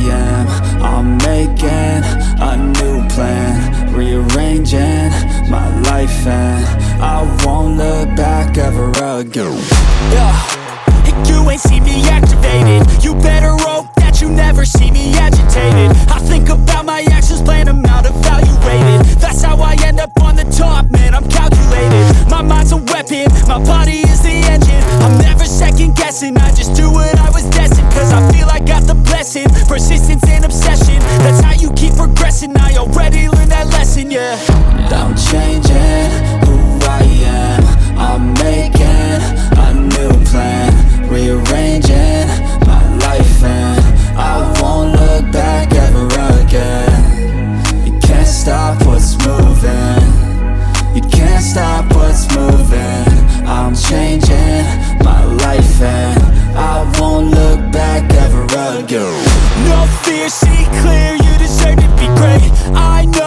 am. I'm making a new plan, rearranging my life, and I won't look back ever again. You ain't see me activated. You better hope that you never see me agitated. I think about my actions, plan them out, evaluated. That's how I end up on the top, man, I'm calculated. My mind's a weapon, my body is the engine. I'm never second guessing, I just do what I was destined. Cause I feel I got the blessing, persistence and obsession. That's how you keep progressing, I already learned that lesson, yeah. I'm changing who I am. I'm making a new plan, rearranging my life, and I won't look back ever again. You can't stop what's moving. You can't stop what's moving. I'm changing my life, and I won't look back ever again. No fear, see clear, you deserve to be great. I know